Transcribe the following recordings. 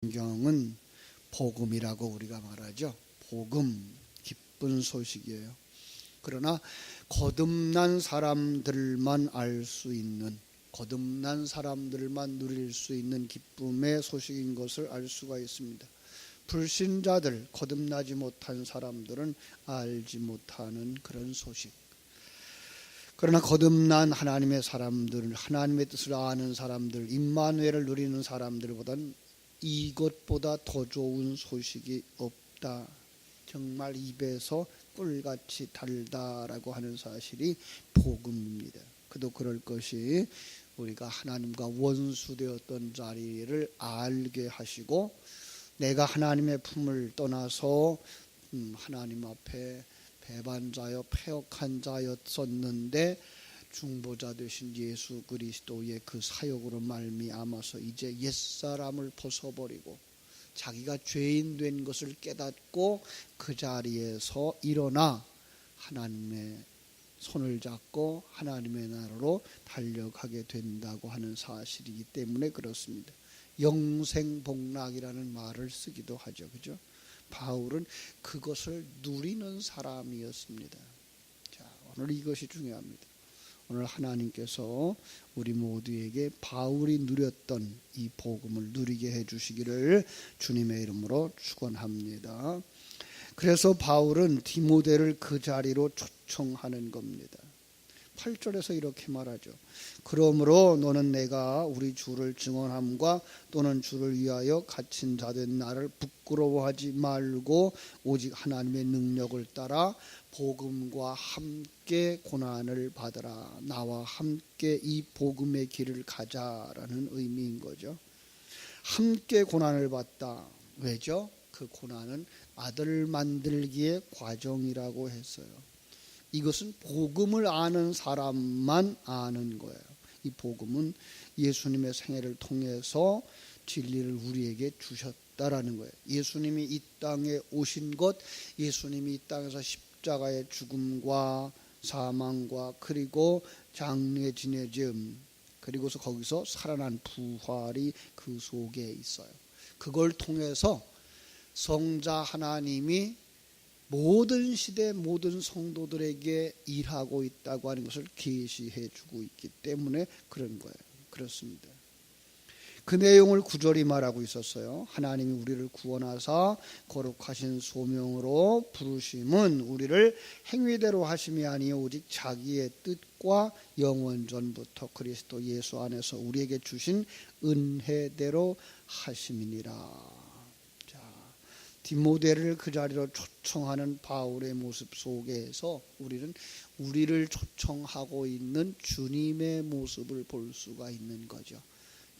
성경은 복음이라고 우리가 말하죠. 복음, 기쁜 소식이에요. 그러나 거듭난 사람들만 알 수 있는, 거듭난 사람들만 누릴 수 있는 기쁨의 소식인 것을 알 수가 있습니다. 불신자들, 거듭나지 못한 사람들은 알지 못하는 그런 소식. 그러나 거듭난 하나님의 사람들, 하나님의 뜻을 아는 사람들, 임마누엘을 누리는 사람들보다는 이것보다 더 좋은 소식이 없다. 정말 입에서 꿀같이 달다라고 하는 사실이 복음입니다. 그도 그럴 것이 우리가 하나님과 원수되었던 자리를 알게 하시고, 내가 하나님의 품을 떠나서 하나님 앞에 배반자여 패역한 자였었는데 중보자 되신 예수 그리스도의 그 사역으로 말미암아서 이제 옛사람을 벗어버리고 자기가 죄인 된 것을 깨닫고 그 자리에서 일어나 하나님의 손을 잡고 하나님의 나라로 달려가게 된다고 하는 사실이기 때문에 그렇습니다. 영생복락이라는 말을 쓰기도 하죠. 그죠? 바울은 그것을 누리는 사람이었습니다. 자, 오늘 이것이 중요합니다. 오늘 하나님께서 우리 모두에게 바울이 누렸던 이 복음을 누리게 해주시기를 주님의 이름으로 축원합니다. 그래서 바울은 디모데를 그 자리로 초청하는 겁니다. 8절에서 이렇게 말하죠. 그러므로 너는 내가 우리 주를 증언함과 또는 주를 위하여 갇힌 자 된 나를 부끄러워하지 말고 오직 하나님의 능력을 따라 복음과 함께 고난을 받으라. 나와 함께 이 복음의 길을 가자라는 의미인 거죠. 함께 고난을 받다. 왜죠? 그 고난은 아들 만들기의 과정이라고 했어요. 이것은 복음을 아는 사람만 아는 거예요. 이 복음은 예수님의 생애를 통해서 진리를 우리에게 주셨다라는 거예요. 예수님이 이 땅에 오신 것, 예수님이 이 땅에서 십자가의 죽음과 사망과 그리고 장례 지내짐, 그리고서 거기서 살아난 부활이 그 속에 있어요. 그걸 통해서 성자 하나님이 모든 시대 모든 성도들에게 일하고 있다고 하는 것을 계시해 주고 있기 때문에 그런 거예요. 그렇습니다. 그 내용을 9절이 말하고 있었어요. 하나님이 우리를 구원하사 거룩하신 소명으로 부르심은 우리를 행위대로 하심이 아니요 오직 자기의 뜻과 영원전부터 그리스도 예수 안에서 우리에게 주신 은혜대로 하심이니라. 디모데를 그 자리로 초청하는 바울의 모습 속에서 우리를 초청하고 있는 주님의 모습을 볼 수가 있는 거죠.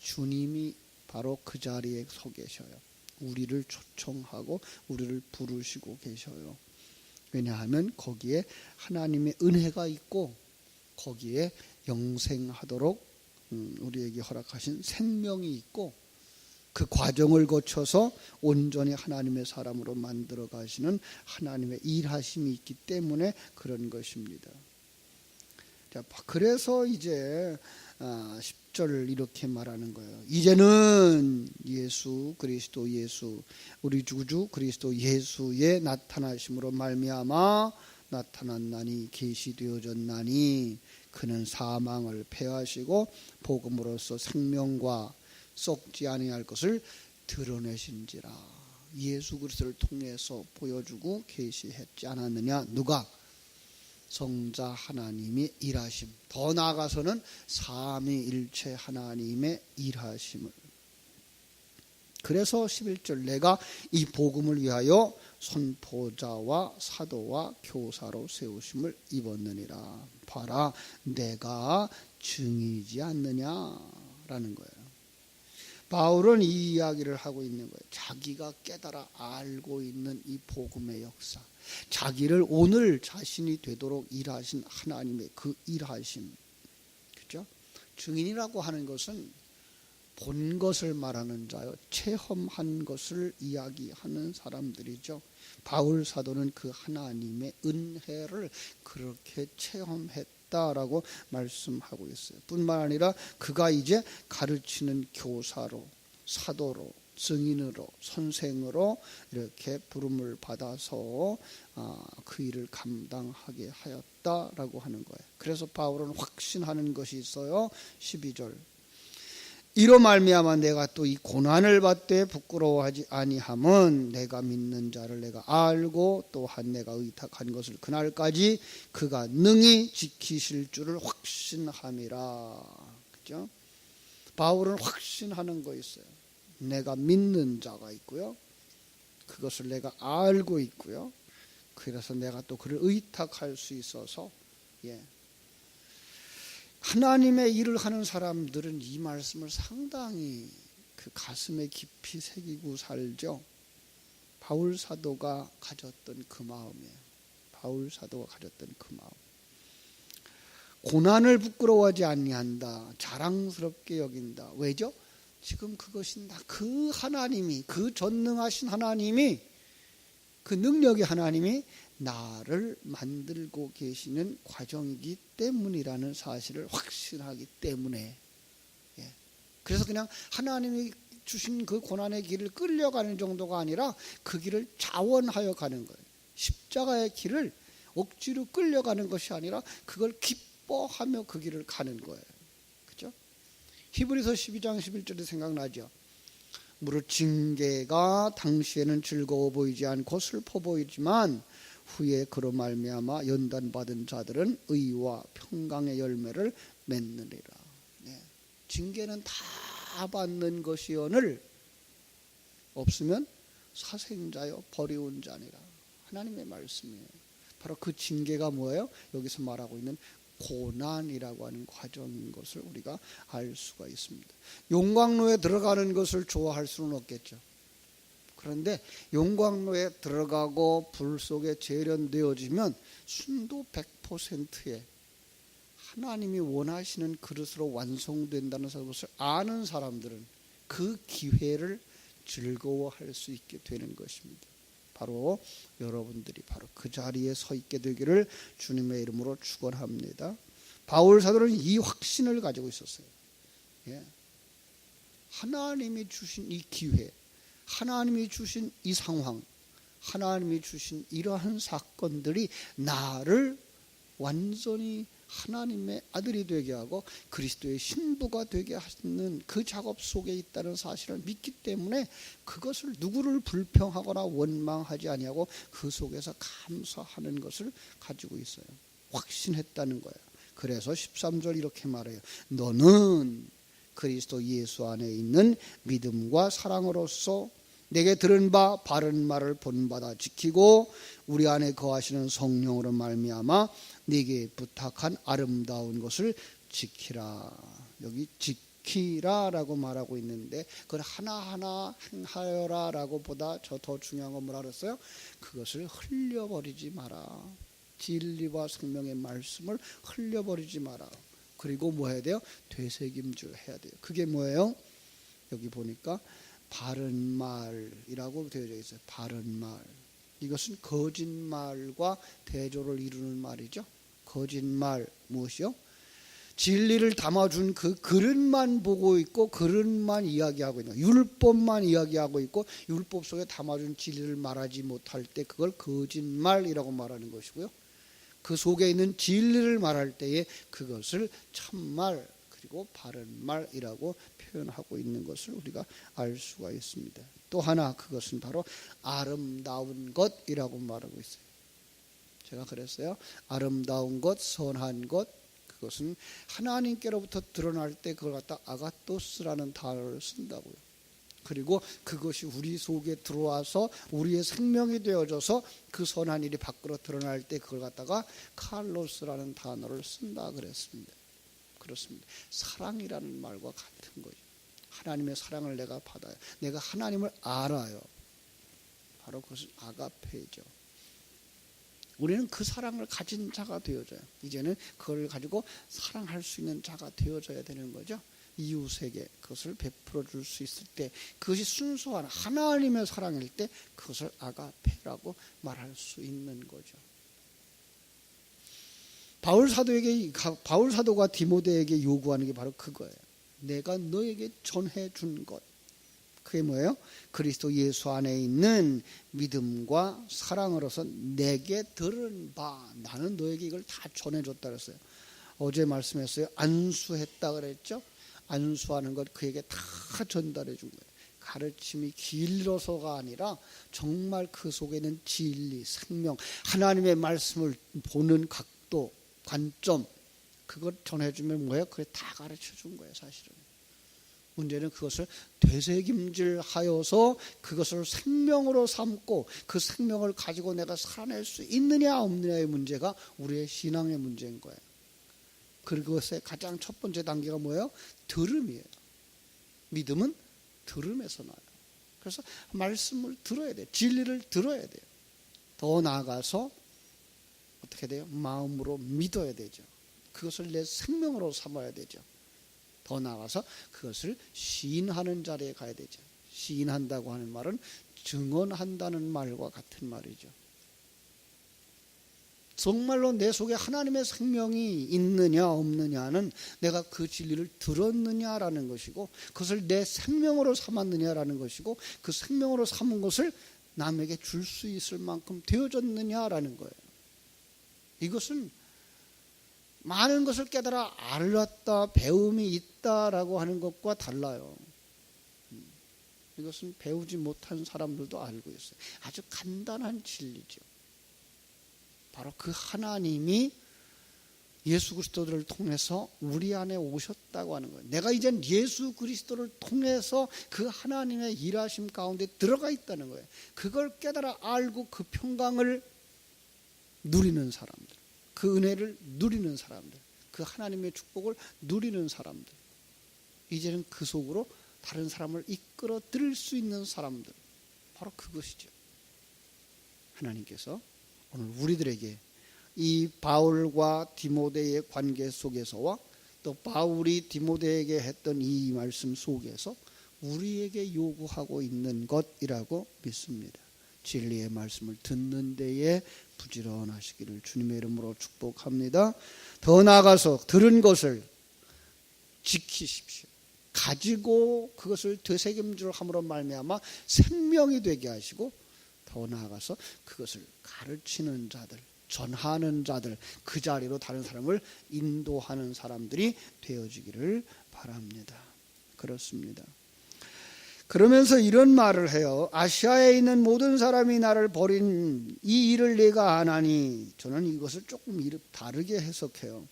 주님이 바로 그 자리에 서 계셔요. 우리를 초청하고 우리를 부르시고 계셔요. 왜냐하면 거기에 하나님의 은혜가 있고 거기에 영생하도록 우리에게 허락하신 생명이 있고 그 과정을 거쳐서 온전히 하나님의 사람으로 만들어 가시는 하나님의 일하심이 있기 때문에 그런 것입니다. 자, 그래서 이제 10절을 이렇게 말하는 거예요. 이제는 예수 그리스도 예수 우리 구주 그리스도 예수의 나타나심으로 말미암아 나타났나니 계시되어졌나니 그는 사망을 패하시고 복음으로써 생명과 썩지 아니할 것을 드러내신지라. 예수 그리스도를 통해서 보여주고 계시했지 않았느냐. 누가? 성자 하나님의 일하심, 더 나아가서는 삼위일체 하나님의 일하심을. 그래서 11절 내가 이 복음을 위하여 선포자와 사도와 교사로 세우심을 입었느니라. 봐라 내가 증이지 않느냐라는 거예요. 바울은 이 이야기를 하고 있는 거예요. 자기가 깨달아 알고 있는 이 복음의 역사, 자기를 오늘 자신이 되도록 일하신 하나님의 그 일하심, 그렇죠? 증인이라고 하는 것은 본 것을 말하는 자요, 체험한 것을 이야기하는 사람들이죠. 바울 사도는 그 하나님의 은혜를 그렇게 체험했다라고 말씀하고 있어요. 뿐만 아니라 그가 이제 가르치는 교사로, 사도로, 증인으로 선생으로 이렇게 부름을 받아서 그 일을 감당하게 하였다라고 하는 거예요. 그래서 바울은 확신하는 것이 있어요. 12절 이로 말미암아 내가 또 이 고난을 받되 부끄러워하지 아니함은 내가 믿는 자를 내가 알고 또한 내가 의탁한 것을 그날까지 그가 능히 지키실 줄을 확신함이라. 그죠? 바울은 확신하는 거 있어요. 내가 믿는 자가 있고요. 그것을 내가 알고 있고요. 그래서 내가 또 그를 의탁할 수 있어서 하나님의 일을 하는 사람들은 이 말씀을 상당히 그 가슴에 깊이 새기고 살죠. 바울 사도가 가졌던 그 마음이에요. 바울 사도가 가졌던 그 마음. 고난을 부끄러워하지 아니한다. 자랑스럽게 여긴다. 왜죠? 지금 그것이 그 하나님이, 그 전능하신 하나님이, 그 능력의 하나님이 나를 만들고 계시는 과정이기 때문이라는 사실을 확신하기 때문에. 그래서 그냥 하나님이 주신 그 고난의 길을 끌려가는 정도가 아니라 그 길을 자원하여 가는 거예요. 십자가의 길을 억지로 끌려가는 것이 아니라 그걸 기뻐하며 그 길을 가는 거예요. 그렇죠? 히브리서 12장 11절이 생각나죠. 무릇 징계가 당시에는 즐거워 보이지 않고 슬퍼 보이지만 후에 그로 말미암아 연단받은 자들은 의와 평강의 열매를 맺느니라. 징계는 다 받는 것이오늘 없으면 사생자여 버리운 자니라. 하나님의 말씀이에요. 바로 그 징계가 뭐예요? 여기서 말하고 있는 고난이라고 하는 과정인 것을 우리가 알 수가 있습니다. 용광로에 들어가는 것을 좋아할 수는 없겠죠. 그런데 용광로에 들어가고 불 속에 재련되어지면 순도 100%의 하나님이 원하시는 그릇으로 완성된다는 것을 아는 사람들은 그 기회를 즐거워할 수 있게 되는 것입니다. 바로 여러분들이 바로 그 자리에 서 있게 되기를 주님의 이름으로 축원합니다. 바울 사도는 이 확신을 가지고 있었어요. 하나님이 주신 이 기회, 하나님이 주신 이 상황, 하나님이 주신 이러한 사건들이 나를 완전히 하나님의 아들이 되게 하고 그리스도의 신부가 되게 하는 그 작업 속에 있다는 사실을 믿기 때문에 그것을 누구를 불평하거나 원망하지 아니하고 그 속에서 감사하는 것을 가지고 있어요. 확신했다는 거예요. 그래서 13절 이렇게 말해요. 너는 그리스도 예수 안에 있는 믿음과 사랑으로서 내게 들은 바 바른 말을 본받아 지키고 우리 안에 거하시는 성령으로 말미암아 네게 부탁한 아름다운 것을 지키라. 여기 지키라라고 말하고 있는데 그걸 하나하나 행하여라라고 보다 더 중요한 건 뭐라 그랬어요? 그것을 흘려버리지 마라. 진리와 생명의 말씀을 흘려버리지 마라. 그리고 뭐 해야 돼요? 되새김질 해야 돼요. 그게 뭐예요? 여기 보니까 바른 말이라고 되어져 있어요. 바른 말. 이것은 거짓말과 대조를 이루는 말이죠. 거짓말 무엇이요? 진리를 담아준 그 그릇만 보고 있고 그릇만 이야기하고 있는 율법만 이야기하고 있고 율법 속에 담아준 진리를 말하지 못할 때 그걸 거짓말이라고 말하는 것이고요. 그 속에 있는 진리를 말할 때에 그것을 참말 그리고 바른 말이라고 표현하고 있는 것을 우리가 알 수가 있습니다. 또 하나 그것은 바로 아름다운 것이라고 말하고 있어요. 제가 그랬어요. 아름다운 것, 선한 것, 그것은 하나님께로부터 드러날 때 그걸 갖다 아가토스라는 단어를 쓴다고요. 그리고 그것이 우리 속에 들어와서 우리의 생명이 되어져서 그 선한 일이 밖으로 드러날 때 그걸 갖다가 칼로스라는 단어를 쓴다 그랬습니다. 그렇습니다. 사랑이라는 말과 같은 거죠. 하나님의 사랑을 내가 받아요. 내가 하나님을 알아요. 바로 그것은 아가페죠. 우리는 그 사랑을 가진 자가 되어져요. 이제는 그걸 가지고 사랑할 수 있는 자가 되어져야 되는 거죠. 이웃에게 그것을 베풀어 줄 수 있을 때 그것이 순수한 하나님의 사랑일 때 그것을 아가페라고 말할 수 있는 거죠. 바울 사도가 디모데에게 요구하는 게 바로 그거예요. 내가 너에게 전해 준 것, 그게 뭐예요? 그리스도 예수 안에 있는 믿음과 사랑으로서 내게 들은 바, 나는 너에게 이걸 다 전해줬다 그랬어요. 어제 말씀했어요. 안수했다 그랬죠. 안수하는 것 그에게 다 전달해 준 거예요. 가르침이 길어서가 아니라 정말 그 속에는 진리, 생명, 하나님의 말씀을 보는 각도, 관점, 그걸 전해주면 뭐예요? 그게 다 가르쳐 준 거예요, 사실은. 문제는 그것을 되새김질하여서 그것을 생명으로 삼고 그 생명을 가지고 내가 살아낼 수 있느냐 없느냐의 문제가 우리의 신앙의 문제인 거예요. 그것의 가장 첫 번째 단계가 뭐예요? 들음이에요. 믿음은 들음에서 나요. 그래서 말씀을 들어야 돼요. 진리를 들어야 돼요. 더 나아가서 어떻게 돼요? 마음으로 믿어야 되죠. 그것을 내 생명으로 삼아야 되죠. 더 나아가서 그것을 시인하는 자리에 가야 되죠. 시인한다고 하는 말은 증언한다는 말과 같은 말이죠. 정말로 내 속에 하나님의 생명이 있느냐 없느냐는 내가 그 진리를 들었느냐라는 것이고 그것을 내 생명으로 삼았느냐라는 것이고 그 생명으로 삼은 것을 남에게 줄 수 있을 만큼 되어졌느냐라는 거예요. 이것은 많은 것을 깨달아 알았다, 배움이 있다라고 하는 것과 달라요. 이것은 배우지 못한 사람들도 알고 있어요. 아주 간단한 진리죠. 바로 그 하나님이 예수 그리스도를 통해서 우리 안에 오셨다고 하는 거예요. 내가 이젠 예수 그리스도를 통해서 그 하나님의 일하심 가운데 들어가 있다는 거예요. 그걸 깨달아 알고 그 평강을 누리는 사람들, 그 은혜를 누리는 사람들, 그 하나님의 축복을 누리는 사람들, 이제는 그 속으로 다른 사람을 이끌어 들일 수 있는 사람들, 바로 그것이죠. 하나님께서 오늘 우리들에게 이 바울과 디모데의 관계 속에서와 또 바울이 디모데에게 했던 이 말씀 속에서 우리에게 요구하고 있는 것이라고 믿습니다. 진리의 말씀을 듣는 데에 부지런하시기를 주님의 이름으로 축복합니다. 더 나아가서 들은 것을 지키십시오. 가지고 그것을 되새김질함으로 말미암아 생명이 되게 하시고 더 나아가서 그것을 가르치는 자들, 전하는 자들, 그 자리로 다른 사람을 인도하는 사람들이 되어지기를 바랍니다. 그렇습니다. 그러면서 이런 말을 해요. 아시아에 있는 모든 사람이 나를 버린 이 일을 내가 안 하니, 저는 이것을 조금 다르게 해석해요.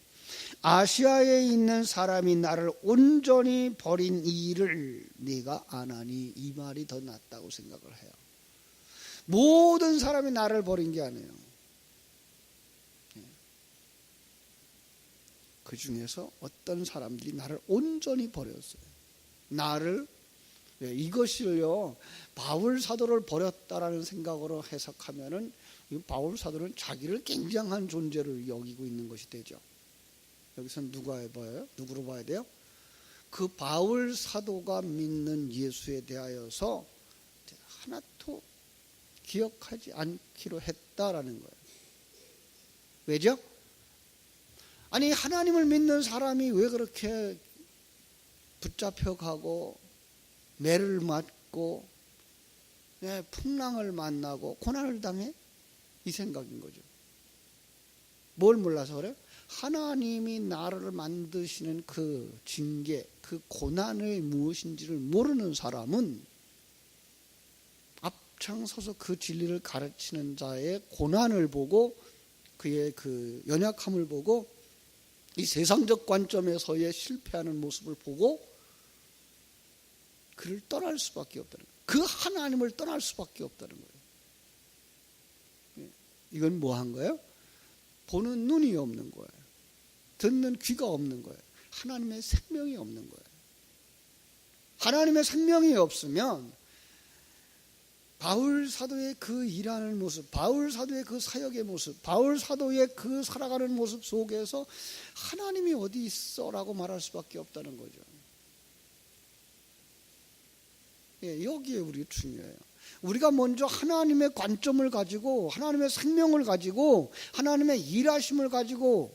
아시아에 있는 사람이 나를 온전히 버린 이 일을 내가 안 하니, 이 말이 더 낫다고 생각을 해요. 모든 사람이 나를 버린 게 아니에요. 그 중에서 어떤 사람들이 나를 온전히 버렸어요. 나를, 이것을요, 바울 사도를 버렸다라는 생각으로 해석하면은 바울 사도는 자기를 굉장한 존재를 여기고 있는 것이 되죠. 여기서 누구로 봐야 돼요? 그 바울 사도가 믿는 예수에 대하여서 하나도 기억하지 않기로 했다라는 거예요. 왜죠? 아니, 하나님을 믿는 사람이 왜 그렇게 붙잡혀가고 매를 맞고 풍랑을 만나고 고난을 당해? 이 생각인 거죠. 뭘 몰라서 그래요? 하나님이 나를 만드시는 그 징계, 그 고난이 무엇인지를 모르는 사람은 앞장서서 그 진리를 가르치는 자의 고난을 보고 그의 그 연약함을 보고 이 세상적 관점에서의 실패하는 모습을 보고 그를 떠날 수밖에 없다는 거예요. 그 하나님을 떠날 수밖에 없다는 거예요. 이건 뭐 한 거예요? 보는 눈이 없는 거예요. 듣는 귀가 없는 거예요. 하나님의 생명이 없는 거예요. 하나님의 생명이 없으면 바울 사도의 그 일하는 모습, 바울 사도의 그 사역의 모습, 바울 사도의 그 살아가는 모습 속에서 하나님이 어디 있어라고 말할 수밖에 없다는 거죠. 여기에 우리 중요해요. 우리가 먼저 하나님의 관점을 가지고 하나님의 생명을 가지고 하나님의 일하심을 가지고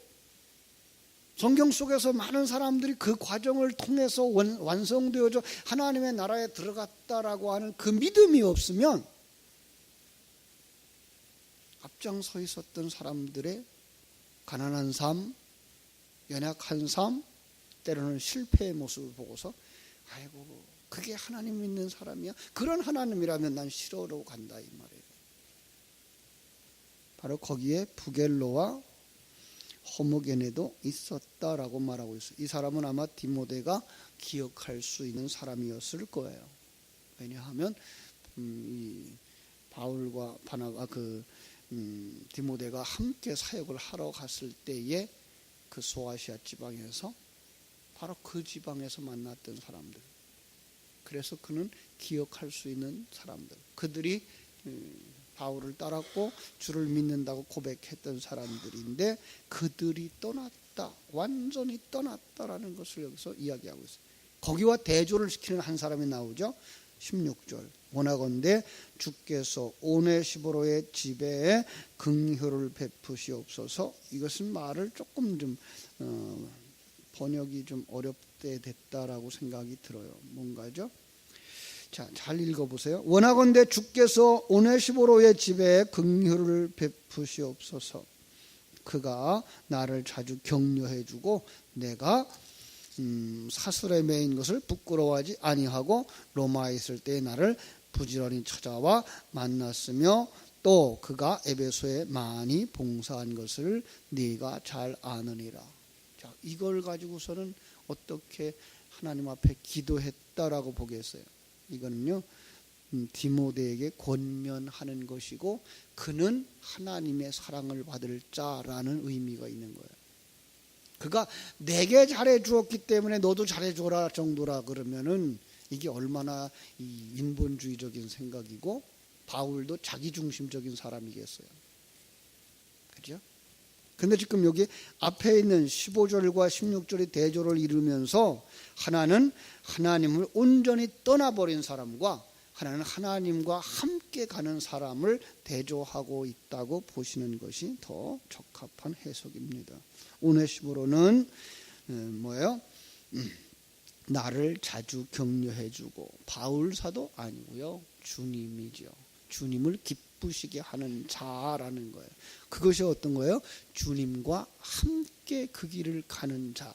성경 속에서 많은 사람들이 그 과정을 통해서 완성되어져 하나님의 나라에 들어갔다라고 하는 그 믿음이 없으면 앞장서 있었던 사람들의 가난한 삶, 연약한 삶, 때로는 실패의 모습을 보고서 아이고 그게 하나님 믿는 사람이야? 그런 하나님이라면 난 싫어로 간다 이 말이에요. 바로 거기에 부겔로와 호모게네도 있었다라고 말하고 있어요. 이 사람은 아마 디모데가 기억할 수 있는 사람이었을 거예요. 왜냐하면 이 바울과 바나가 디모데가 함께 사역을 하러 갔을 때에 그 소아시아 지방에서 바로 그 지방에서 만났던 사람들. 그래서 그는 기억할 수 있는 사람들. 그들이 바울을 따랐고 주를 믿는다고 고백했던 사람들인데 그들이 떠났다. 완전히 떠났다라는 것을 여기서 이야기하고 있어요. 거기와 대조를 시키는 한 사람이 나오죠. 16절. 원하건대 주께서 오네시보로의 집에 긍휼을 베푸시옵소서. 이것은 말을 조금 좀 번역이 좀 어렵게 됐다라고 생각이 들어요. 뭔가죠? 자, 잘 읽어보세요. 원하건대 주께서 오네시보로의 집에 긍휼을 베푸시옵소서. 그가 나를 자주 격려해주고 내가 사슬에 매인 것을 부끄러워하지 아니하고 로마에 있을 때 나를 부지런히 찾아와 만났으며 또 그가 에베소에 많이 봉사한 것을 네가 잘 아느니라. 자, 이걸 가지고서는 어떻게 하나님 앞에 기도했다라고 보겠어요. 이거는요 디모데에게 권면하는 것이고 그는 하나님의 사랑을 받을 자라는 의미가 있는 거예요. 그가 내게 잘해 주었기 때문에 너도 잘해 줘라 정도라 그러면은 이게 얼마나 이 인본주의적인 생각이고 바울도 자기중심적인 사람이겠어요. 그죠? 근데 지금 여기 앞에 있는 15절과 16절의 대조를 이루면서 하나는 하나님을 온전히 떠나버린 사람과 하나는 하나님과 함께 가는 사람을 대조하고 있다고 보시는 것이 더 적합한 해석입니다. 오네시모로는 뭐예요? 나를 자주 격려해주고 바울사도 아니고요. 주님이죠. 주님을 기쁘시게 하는 자라는 거예요. 그것이 어떤 거예요? 주님과 함께 그 길을 가는 자.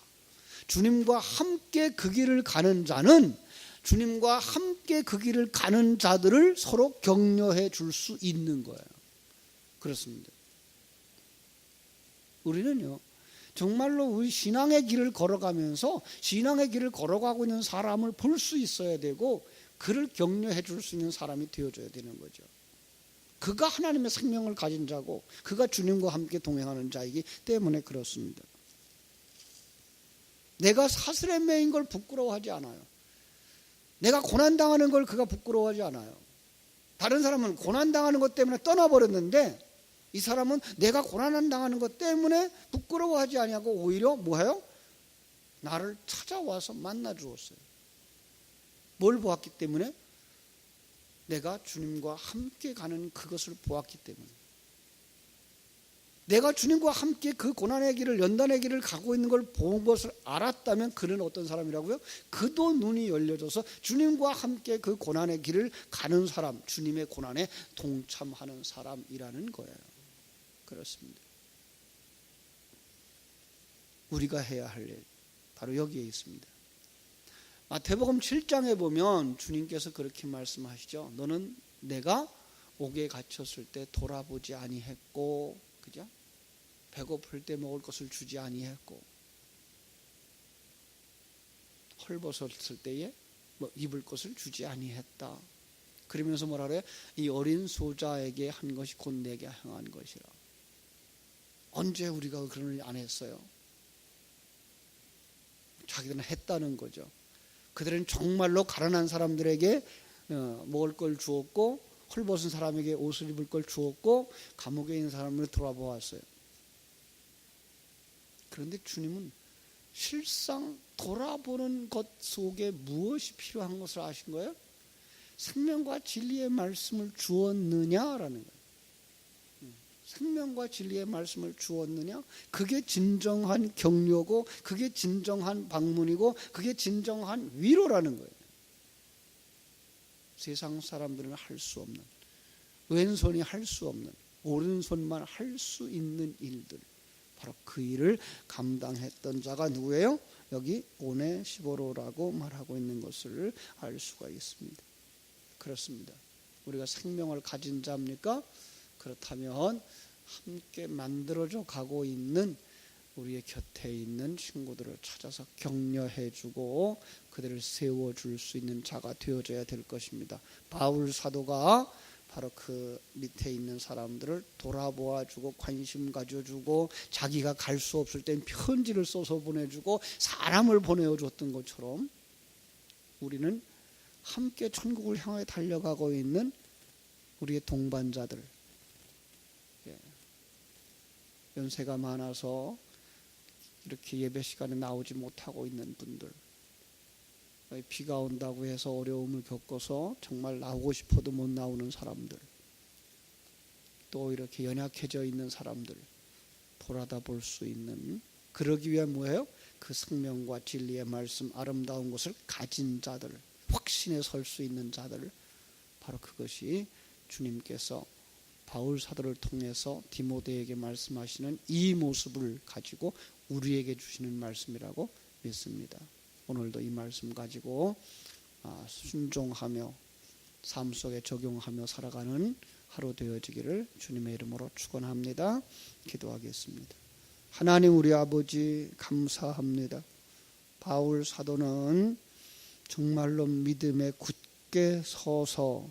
주님과 함께 그 길을 가는 자는 주님과 함께 그 길을 가는 자들을 서로 격려해 줄 수 있는 거예요. 그렇습니다. 우리는요, 정말로 우리 신앙의 길을 걸어가면서 신앙의 길을 걸어가고 있는 사람을 볼 수 있어야 되고 그를 격려해 줄 수 있는 사람이 되어줘야 되는 거죠. 그가 하나님의 생명을 가진 자고 그가 주님과 함께 동행하는 자이기 때문에 그렇습니다. 내가 사슬에 매인 걸 부끄러워하지 않아요. 내가 고난당하는 걸 그가 부끄러워하지 않아요. 다른 사람은 고난당하는 것 때문에 떠나버렸는데 이 사람은 내가 고난당하는 것 때문에 부끄러워하지 아니하고 오히려 뭐해요? 나를 찾아와서 만나 주었어요. 뭘 보았기 때문에? 내가 주님과 함께 가는 그것을 보았기 때문에. 내가 주님과 함께 그 고난의 길을 연단의 길을 가고 있는 걸 본 것을 알았다면 그는 어떤 사람이라고요? 그도 눈이 열려져서 주님과 함께 그 고난의 길을 가는 사람, 주님의 고난에 동참하는 사람이라는 거예요. 그렇습니다. 우리가 해야 할 일 바로 여기에 있습니다. 마태복음 7장에 보면 주님께서 그렇게 말씀하시죠. 너는 내가 옥에 갇혔을 때 돌아보지 아니했고, 그죠? 배고플 때 먹을 것을 주지 아니했고, 헐벗었을 때에 입을 것을 주지 아니했다. 그러면서 뭐라 그래요? 이 어린 소자에게 한 것이 곧 내게 행한 것이라. 언제 우리가 그런 일 안 했어요? 자기들은 했다는 거죠. 그들은 정말로 가난한 사람들에게 먹을 걸 주었고 헐벗은 사람에게 옷을 입을 걸 주었고 감옥에 있는 사람을 돌아보았어요. 그런데 주님은 실상 돌아보는 것 속에 무엇이 필요한 것을 아신 거예요? 생명과 진리의 말씀을 주었느냐라는 거예요. 생명과 진리의 말씀을 주었느냐? 그게 진정한 격려고, 그게 진정한 방문이고, 그게 진정한 위로라는 거예요. 세상 사람들은 할 수 없는, 왼손이 할 수 없는, 오른손만 할 수 있는 일들, 바로 그 일을 감당했던 자가 누구예요? 여기 오네시보로라고 말하고 있는 것을 알 수가 있습니다. 그렇습니다. 우리가 생명을 가진 자입니까? 그렇다면 함께 만들어져 가고 있는 우리의 곁에 있는 친구들을 찾아서 격려해주고 그들을 세워줄 수 있는 자가 되어져야 될 것입니다. 바울 사도가 바로 그 밑에 있는 사람들을 돌아보아주고 관심 가져주고 자기가 갈 수 없을 땐 편지를 써서 보내주고 사람을 보내어줬던 것처럼 우리는 함께 천국을 향해 달려가고 있는 우리의 동반자들, 연세가 많아서 이렇게 예배 시간에 나오지 못하고 있는 분들, 비가 온다고 해서 어려움을 겪어서 정말 나오고 싶어도 못 나오는 사람들, 또 이렇게 연약해져 있는 사람들 돌아다 볼 수 있는, 그러기 위한 뭐예요? 그 생명과 진리의 말씀, 아름다운 것을 가진 자들, 확신에 설 수 있는 자들, 바로 그것이 주님께서 바울 사도를 통해서 디모데에게 말씀하시는 이 모습을 가지고 우리에게 주시는 말씀이라고 믿습니다. 오늘도 이 말씀 가지고 순종하며 삶 속에 적용하며 살아가는 하루 되어지기를 주님의 이름으로 축원합니다. 기도하겠습니다. 하나님 우리 아버지 감사합니다. 바울 사도는 정말로 믿음에 굳게 서서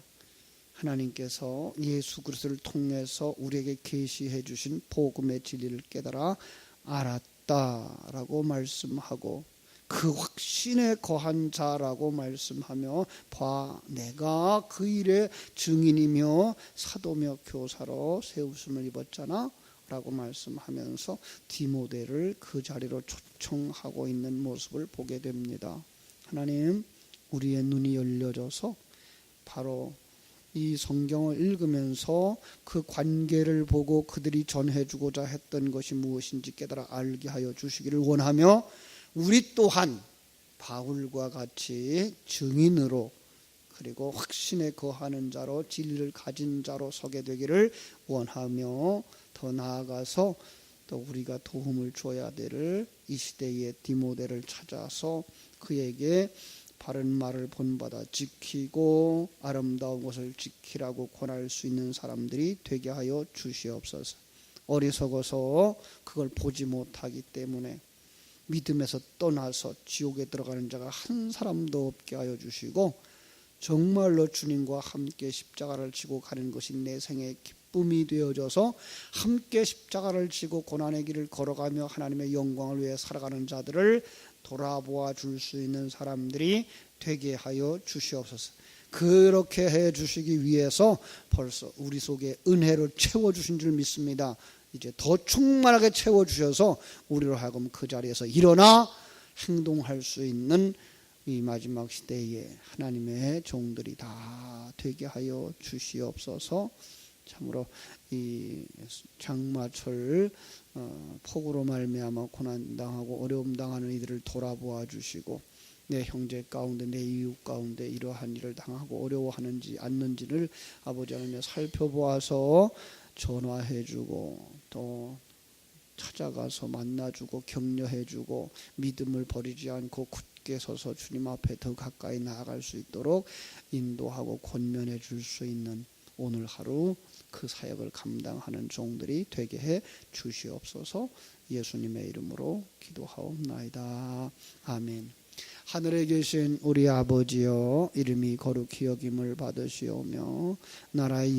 하나님께서 예수 그리스도를 통해서 우리에게 계시해 주신 복음의 진리를 깨달아 알았다라고 말씀하고 그 확신에 거한 자라고 말씀하며 봐 내가 그 일의 증인이며 사도며 교사로 세우심을 입었잖아 라고 말씀하면서 디모데를 그 자리로 초청하고 있는 모습을 보게 됩니다. 하나님 우리의 눈이 열려져서 바로 이 성경을 읽으면서 그 관계를 보고 그들이 전해주고자 했던 것이 무엇인지 깨달아 알게 하여 주시기를 원하며 우리 또한 바울과 같이 증인으로 그리고 확신에 거하는 자로 진리를 가진 자로 서게 되기를 원하며 더 나아가서 또 우리가 도움을 줘야 될 이 시대의 디모데를 찾아서 그에게 바른 말을 본받아 지키고 아름다운 것을 지키라고 권할 수 있는 사람들이 되게 하여 주시옵소서. 어리석어서 그걸 보지 못하기 때문에 믿음에서 떠나서 지옥에 들어가는 자가 한 사람도 없게 하여 주시고 정말로 주님과 함께 십자가를 지고 가는 것이 내 생의 기쁨이 되어져서 함께 십자가를 지고 고난의 길을 걸어가며 하나님의 영광을 위해 살아가는 자들을 돌아보아 줄 수 있는 사람들이 되게 하여 주시옵소서. 그렇게 해 주시기 위해서 벌써 우리 속에 은혜를 채워주신 줄 믿습니다. 이제 더 충만하게 채워주셔서 우리로 하여금 그 자리에서 일어나 행동할 수 있는 이 마지막 시대에 하나님의 종들이 다 되게 하여 주시옵소서. 참으로 이 장마철 폭우로 말미암아 고난당하고 어려움 당하는 이들을 돌아보아 주시고 내 형제 가운데 내 이웃 가운데 이러한 일을 당하고 어려워하는지 않는지를 아버지 하나님 살펴보아서 전화해주고 또 찾아가서 만나주고 격려해주고 믿음을 버리지 않고 굳게 서서 주님 앞에 더 가까이 나아갈 수 있도록 인도하고 권면해 줄 수 있는 오늘 하루 그 사역을 감당하는 종들이 되게 해 주시옵소서. 예수님의 이름으로 기도하옵나이다. 아멘. 하늘에 계신 우리 아버지여 이름이 거룩히 여김을 받으시오며 나라의